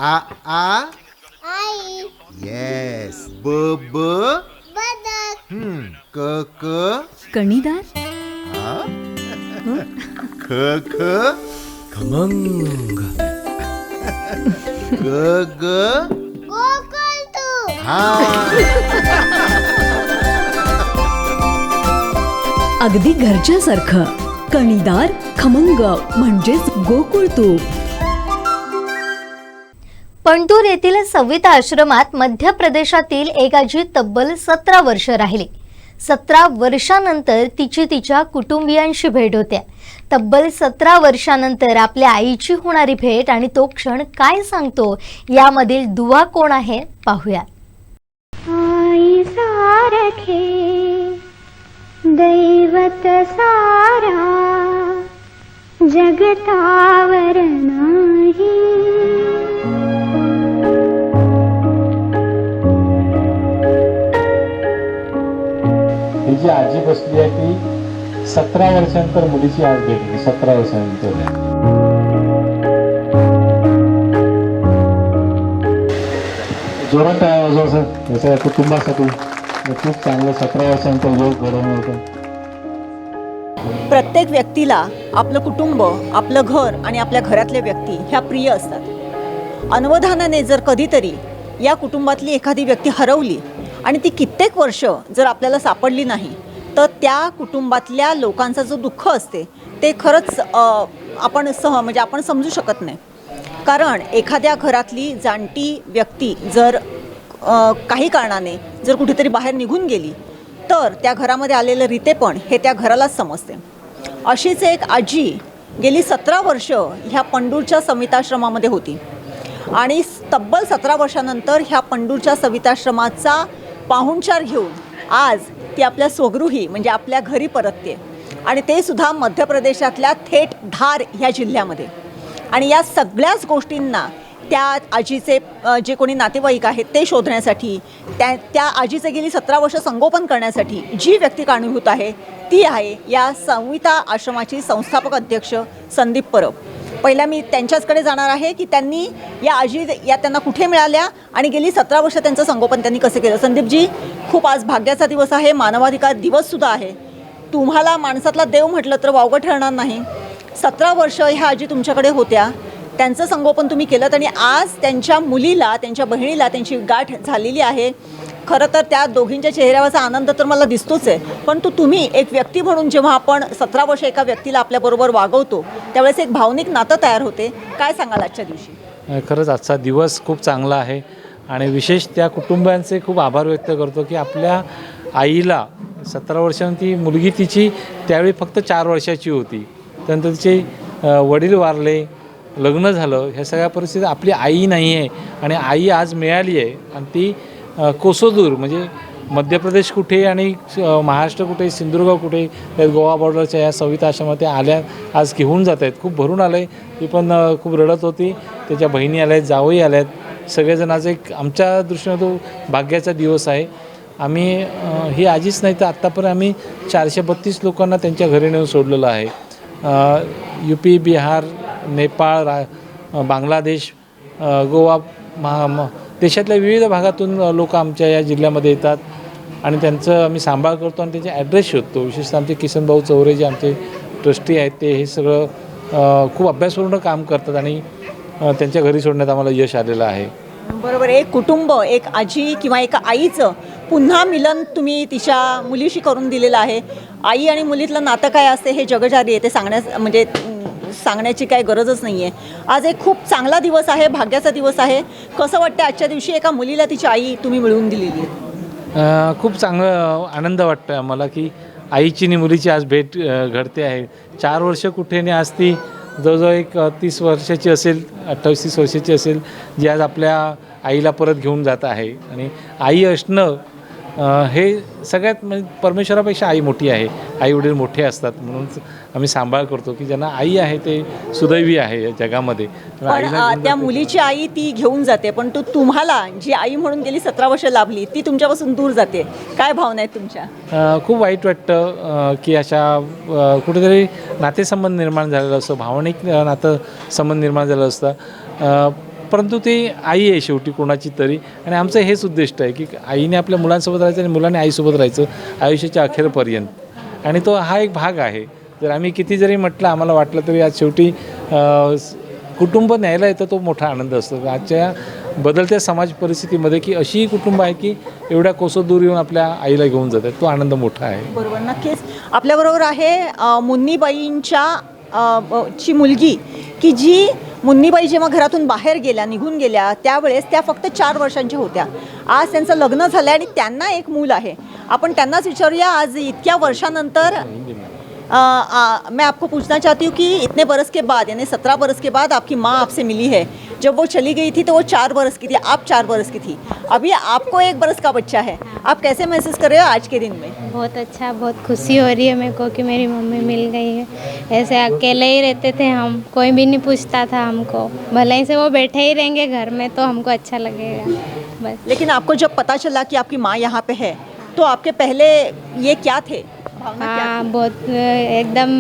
आ आ आई. Yes. ब ब बदक. क क कणीदार. आ ख ख खमंग. ग ग गोकुळ तू. हा. अगदी घरच्यासारखं. कणीदार खमंग म्हणजेच गोकुळ तूप. पंढूर येथील सविता आश्रमात मध्य प्रदेशातील एक आजी तब्बल 17 वर्ष राहिली. 17 वर्षानंतर तिची तिच्या कुटुंबियांशी भेट होते. तब्बल 17 वर्षानंतर आपल्या आईची होणारी भेट आणि तो क्षण काय सांगतो यामधील दुवा कोण आहे पाहूया. आई सारखे दैवत सारा जगतावर नाही. ही जी आजी बसली आहे ती 17 वर्षांनंतर मुलीची आज भेटली. 17 वर्षांनंतर जोरात याच्या कुटुंबासाठी खूप चांगलं 17 वर्षांचा योग घडवणं होतं. प्रत्येक व्यक्तीला आपलं कुटुंब, आपलं घर आणि आपल्या घरातल्या व्यक्ती ह्या प्रिय असतात. अनवधानाने जर कधीतरी या कुटुंबातली एखादी व्यक्ती हरवली आणि ती कित्येक वर्ष जर आपल्याला सापडली नाही तर त्या कुटुंबातल्या लोकांचा जो दुःख असते ते खरंच म्हणजे आपण समजू शकत नाही. कारण एखाद्या घरातली जाणती व्यक्ती जर काही कारणाने जर कुठेतरी बाहेर निघून गेली तर त्या घरामध्ये आलेलं रितेपण हे त्या घरालाच समजते. अशीच एक आजी गेली 17 वर्ष ह्या पंढूरच्या सविताश्रमामध्ये होती आणि तब्बल 17 वर्षानंतर ह्या पंढूरच्या सविताश्रमाचा पाहुणचार घेऊन आज ती आपल्या स्वगृही म्हणजे आपल्या घरी परतते आणि ते सुद्धा मध्य प्रदेशातल्या थेट धार ह्या जिल्ह्यामध्ये. आणि या सगळ्याच गोष्टींना त्या आजीचे जे कोणी नातेवाईक आहेत ते शोधण्यासाठी त्या आजीचे गेली 17 वर्ष संगोपन करण्यासाठी जी व्यक्ती कारणीभूत आहे ती आहे या सविता आश्रमाची संस्थापक अध्यक्ष संदीप परब. पहिला मी त्यांच्याचकडे जाणार आहे की त्यांनी या आजी त्यांना कुठे मिळाल्या आणि गेली 17 वर्ष त्यांचं संगोपन त्यांनी कसं केलं. संदीपजी, खूप आज भाग्याचा दिवस आहे, मानवाधिकार दिवससुद्धा आहे. तुम्हाला माणसातला देव म्हटलं तर वावगं ठरणार नाही. 17 वर्ष ह्या आजी तुमच्याकडे होत्या, त्यांचं संगोपन तुम्ही केलं आणि आज त्यांच्या मुलीला, त्यांच्या बहिणीला त्यांची गाठ झालेली आहे. खरं तर त्या दोघींच्या चेहऱ्यावरचा आनंद तर मला दिसतोच आहे, पण तुम्ही एक व्यक्ती म्हणून जेव्हा आपण 17 वर्ष एका व्यक्तीला आपल्याबरोबर वागवतो त्यावेळेस एक भावनिक नातं तयार होते. काय सांगाल आजच्या दिवशी? खरंच आजचा दिवस खूप चांगला आहे आणि विशेष त्या कुटुंबांचे खूप आभार व्यक्त करतो की आपल्या आईला 17 वर्षांनी मुलगी तिची त्यावेळी फक्त 4 वर्षाची होती. त्यानंतर तिचे वडील वारले, लग्न झालं, ह्या सगळ्या परिस्थितीत आपली आई नाही आहे आणि आई आज मिळाली आहे आणि ती कोसोदूर म्हणजे मध्य प्रदेश कुठे आणि महाराष्ट्र कुठे, सिंधुदुर्ग कुठे, त्यात गोवा बॉर्डरच्या या सविता आश्रमात त्या आल्या, आज घेऊन जात आहेत. खूप भरून आलं आहे. ती पण खूप रडत होती. त्याच्या बहिणी आल्या आहेत, जावई आल्या आहेत, सगळेजण. आज एक आमच्या दृष्टीनं तो भाग्याचा दिवस आहे. आम्ही ही आजीच नाही तर आत्तापर्यंत आम्ही 432 लोकांना त्यांच्या घरी नेऊन सोडलेलं आहे. UP, बिहार, नेपाळ, बांगलादेश, गोवा, देशातल्या विविध भागातून लोक आमच्या या जिल्ह्यामध्ये येतात आणि त्यांचं आम्ही सांभाळ करतो आणि त्यांचे ॲड्रेस शोधतो. विशेषतः आमचे किसनभाऊ चौरे जे आमचे ट्रस्टी आहेत ते हे सगळं खूप अभ्यासपूर्ण काम करतात आणि त्यांच्या घरी सोडण्यात आम्हाला यश आलेलं आहे. बरोबर. एक कुटुंब, एक आजी किंवा एका आईचं पुन्हा मिलन तुम्ही तिच्या मुलीशी करून दिलेलं आहे. आई आणि मुलीतलं नातं काय असते हे जगजारी आहे, ते सांगण्याची काही गरजच नाही आहे. आज एक खूप चांगला दिवस आहे, भाग्याचा दिवस आहे. कसं वाटतं आजच्या दिवशी एका मुलीला तिची आई तुम्ही मिळवून दिलेली आहे? खूप चांगलं आनंद वाटतो आहे आम्हाला की आईची आणि मुलीची आज भेट घडते आहे. 4 वर्ष कुठे नाही, आज ती जवळजवळ एक 30 वर्षाची असेल, 28-30 वर्षाची असेल, जी आज आपल्या आईला परत घेऊन जात आहे. आणि आई असणं हे सगळ्यात म्हणजे परमेश्वरापेक्षा आई मोठी आहे. आई वडील मोठे असतात म्हणून आम्ही सांभाळ करतो की ज्यांना आई आहे ते सुदैवी आहे या जगामध्ये. पण त्या मुलीची आई ती घेऊन जाते, पण तुम्हाला जी आई म्हणून गेली 17 वर्ष लाभली ती तुमच्यापासून दूर जाते. काय भावना आहेत तुमच्या? खूप वाईट वाटतं की अशा कुठेतरी नातेसंबंध निर्माण झालेलं असतं, भावनिक नातं संबंध निर्माण झालं असतं. परंतु ती आई आहे शेवटी कोणाची तरी, आणि आमचं हेच उद्दिष्ट आहे की आईने आपल्या मुलांसोबत राहायचं आणि मुलांनी आईसोबत राहायचं आयुष्याच्या अखेरपर्यंत, आणि तो हा एक भाग आहे. जर आम्ही किती जरी म्हटलं, आम्हाला वाटलं तरी आज शेवटी कुटुंब न्यायला येतं तो मोठा आनंद असतो. आजच्या बदलत्या समाज परिस्थितीमध्ये की अशी कुटुंब आहे की एवढ्या कोसो दूर येऊन आपल्या आईला घेऊन जातात, तो आनंद मोठा आहे. बरोबर, नक्कीच. आपल्याबरोबर आहे मुन्नीबाईंच्या ची मुलगी, की जी मुन्नीबाई जेव्हा घरातून बाहेर गेल्या, निघून गेल्या, त्यावेळेस त्या फक्त 4 वर्षांच्या होत्या. आज त्यांचं लग्न झालं आणि त्यांना एक मूल आहे. आपण त्यांनाच विचारूया, आज इतक्या वर्षानंतर मैं आपको पूछना चाहती हूँ कि इतने बरस के बाद, यानी 17 बरस के बाद आपकी माँ आपसे मिली है. जब वो चली गई थी तो वो 4 बरस की थी, आप 4 बरस की थी. अभी आपको 1 बरस का बच्चा है. आप कैसे महसूस कर रहे हो आज के दिन में? बहुत अच्छा, बहुत खुशी हो रही है मेरे को कि मेरी मम्मी मिल गई है. ऐसे अकेले ही रहते थे हम, कोई भी नहीं पूछता था हमको. भले ही से वो बैठे ही रहेंगे घर में तो हमको अच्छा लगेगा बस. लेकिन आपको जब पता चला कि आपकी माँ यहाँ पे है, तो आपके पहले ये क्या थे, भावना क्या हाँ, बहुत एकदम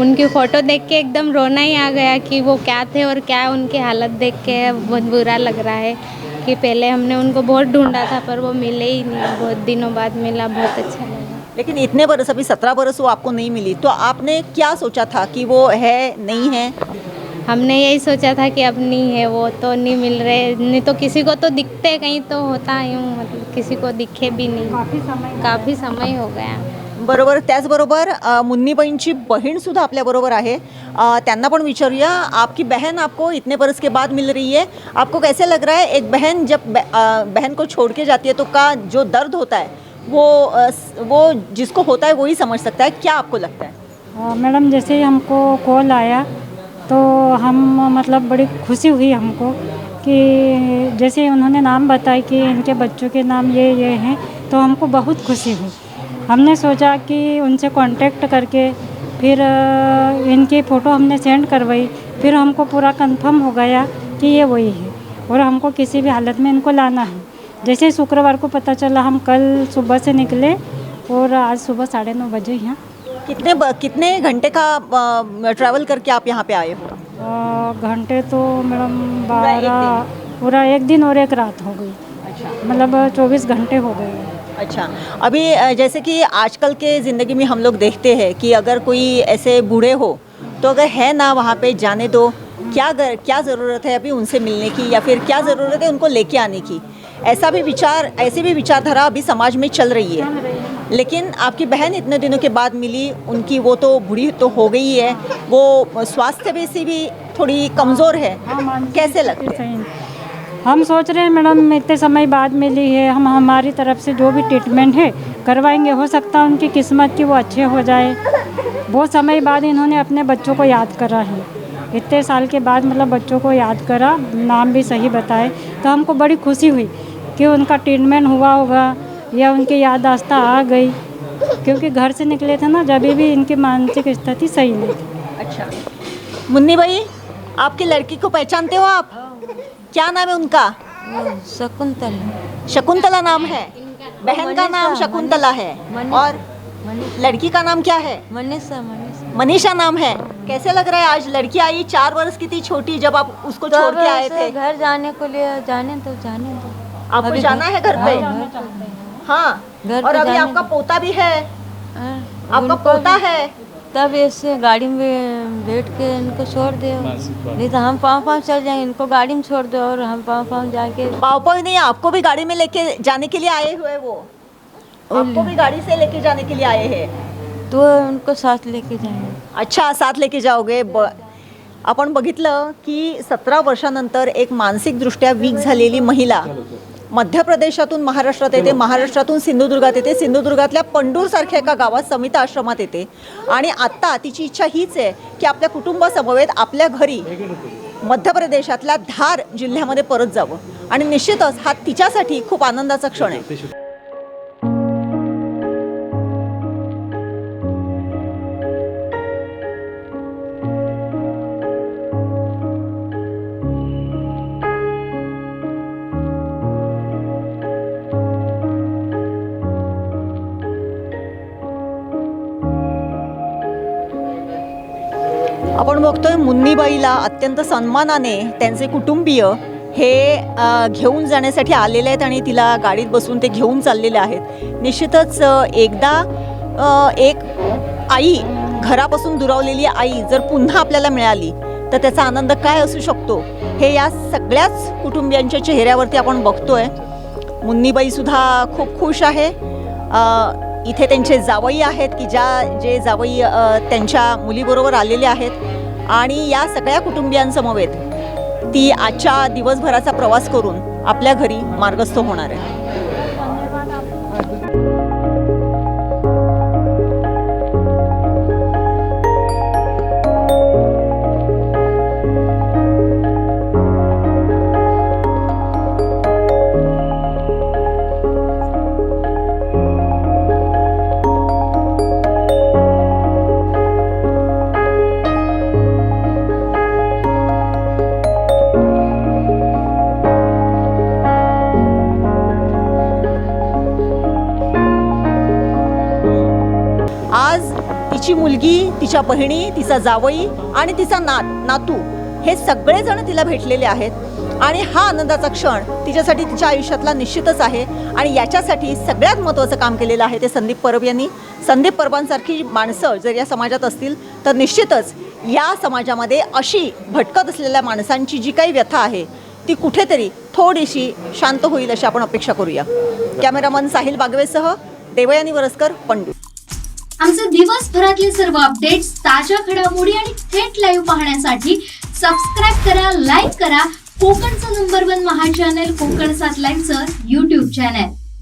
उनकी फ़ोटो देख के एकदम रोना ही आ गया कि वो क्या थे और क्या उनकी हालत देख के बहुत बुरा लग रहा है कि पहले हमने उनको बहुत ढूंढा था पर वो मिले ही नहीं. बहुत दिनों बाद मिला, बहुत अच्छा लगा. लेकिन इतने बरस, अभी 17 बरस वो आपको नहीं मिली, तो आपने क्या सोचा था कि वो है नहीं है? हमने यही सोचा था कि अब नहीं है, वो तो नहीं मिल रहे. नहीं तो किसी को तो दिखते, कहीं तो होता यूँ, मतलब किसी को दिखे भी नहीं. काफ़ी समय हो गया. बरोबर. त्याचबरोबर मुन्नीबाईंची बहीणसुद्धा आपल्याबरोबर आहे. त्यांना पण विचारूया, आपकी बहन आपको इतने बरस के बाद मिल रही है, आपको कैसे लग रहा है? एक बहन जब बहन को छोड़ के जाती है तो का जो दर्द होता है वो जिसको होता है वही समझ सकता है. क्या आपको लगता है? मैडम, जैसे ही हमको कॉल आया तो हम मतलब बड़ी खुशी हुई हमको कि जैसे उन्होंने नाम बताया कि इनके बच्चों के नाम ये हैं, तो हमको बहुत खुशी हुई. हमने सोचा कि उनसे कांटेक्ट करके फिर इनकी फ़ोटो हमने सेंड करवाई. फिर हमको पूरा कंफर्म हो गया कि ये वही है और हमको किसी भी हालत में इनको लाना है. जैसे शुक्रवार को पता चला, हम कल सुबह से निकले और आज सुबह 9:30 बजे यहाँ. कितने घंटे का ट्रैवल करके आप यहाँ पे आए हो? घंटे तो मैडम 12, पूरा 1 दिन और 1 रात हो गई. अच्छा, मतलब 24 घंटे हो गए. अच्छा, अभी जैसे कि आजकल के ज़िंदगी में हम लोग देखते हैं कि अगर कोई ऐसे बूढ़े हो तो अगर है ना वहाँ पे जाने दो, क्या ज़रूरत है अभी उनसे मिलने की, या फिर क्या ज़रूरत है उनको लेके आने की. ऐसी भी विचारधारा अभी समाज में चल रही है. लेकिन आपकी बहन इतने दिनों के बाद मिली, उनकी वो तो बूढ़ी तो हो गई है, वो स्वास्थ्य में से भी थोड़ी कमज़ोर है. कैसे लगता है? हम सोच रहे हैं मैडम, इतने समय बाद मिली है, हम हमारी तरफ से जो भी ट्रीटमेंट है करवाएंगे. हो सकता है उनकी किस्मत की वो अच्छे हो जाए. बहुत समय बाद इन्होंने अपने बच्चों को याद करा है, इतने साल के बाद मतलब बच्चों को याद करा, नाम भी सही बताए. तो हमको बड़ी खुशी हुई कि उनका ट्रीटमेंट हुआ होगा या उनकी याददाश्त आ गई, क्योंकि घर से निकले थे ना, जब भी इनकी मानसिक स्थिति सही नहीं थी. अच्छा, मुन्नी भाई, आपकी लड़की को पहचानते हो आप? क्या नाम है उनका? शकुंतला. शकुंतला नाम है. बहन का नाम शकुंतला है और लड़की का नाम क्या है? मनीषा नाम है. कैसे लग रहा है आज लड़की आई, 4 वर्ष की थी छोटी जब आप उसको छोड़ के आए थे? घर जाने को लिए जाने दो. आपको जाना है घर पे? हाँ. और अभी आपका पोता भी है, आपका पोता है. तब ऐसे गाड़ी में बैठ के इनको छोड़ दो, नहीं तो हम पाँव चल जाएंगे. इनको गाड़ी में छोड़ दो और हम पाँव जाके. पाँव नहीं, आपको भी गाड़ी में लेके जाने के लिए आए हुए, वो आपको भी गाड़ी से लेके जाने के लिए आए हैं, तो उनको साथ लेके जाएंगे. अच्छा, साथ लेके जाओगे. आपण बघितलं की 17 वर्षानंतर एक मानसिकदृष्ट्या वीक झालेली महिला मध्य प्रदेशातून महाराष्ट्रात येते, महाराष्ट्रातून सिंधुदुर्गात येते, सिंधुदुर्गातल्या पंढूरसारख्या एका गावात समिता आश्रमात येते. आणि आत्ता तिची इच्छा हीच आहे की आपल्या कुटुंबासमवेत आपल्या घरी मध्य प्रदेशातल्या धार जिल्ह्यामध्ये परत जावं. आणि निश्चितच हा तिच्यासाठी खूप आनंदाचा क्षण आहे. आपण बघतोय मुन्नीबाईला अत्यंत सन्मानाने त्यांचे कुटुंबीय हे घेऊन जाण्यासाठी आलेले आहेत आणि तिला गाडीत बसून ते घेऊन चाललेले आहेत. निश्चितच एकदा एक आई, घरापासून दुरावलेली आई जर पुन्हा आपल्याला मिळाली तर त्याचा आनंद काय असू शकतो हे या सगळ्याच कुटुंबियांच्या चेहऱ्यावरती आपण बघतोय. मुन्नीबाईसुद्धा खूप खुश आहे. इथे त्यांचे जावई आहेत की जे जावई त्यांच्या मुलीबरोबर आलेले आहेत आणि या सगळ्या कुटुंबियांसमवेत ती आजच्या दिवसभराचा प्रवास करून आपल्या घरी मार्गस्थ होणार आहे. आज तिची मुलगी, तिच्या बहिणी, तिचा जावई आणि तिचा नातू हे सगळेजण तिला भेटलेले आहेत आणि हा आनंदाचा क्षण तिच्यासाठी तिच्या आयुष्यातला निश्चितच आहे. आणि याच्यासाठी सगळ्यात महत्त्वाचं काम केलेलं आहे ते संदीप परब यांनी. संदीप परबांसारखी माणसं जर या समाजात असतील तर निश्चितच या समाजामध्ये अशी भटकत असलेल्या माणसांची जी काही व्यथा आहे ती कुठेतरी थोडीशी शांत होईल अशी आपण अपेक्षा करूया. कॅमेरामन साहिल बागवेसह देवयानी वरसकर, पंडू. आमचे दिवसभरातले सर्व अपडेट्स, ताज्या घडामोडी आणि थेट लाईव्ह पाहण्यासाठी सबस्क्राईब करा, लाईक करा कोकणचं नंबर 1 महा चॅनल कोकण 7 लाईव्हचं YouTube चॅनल.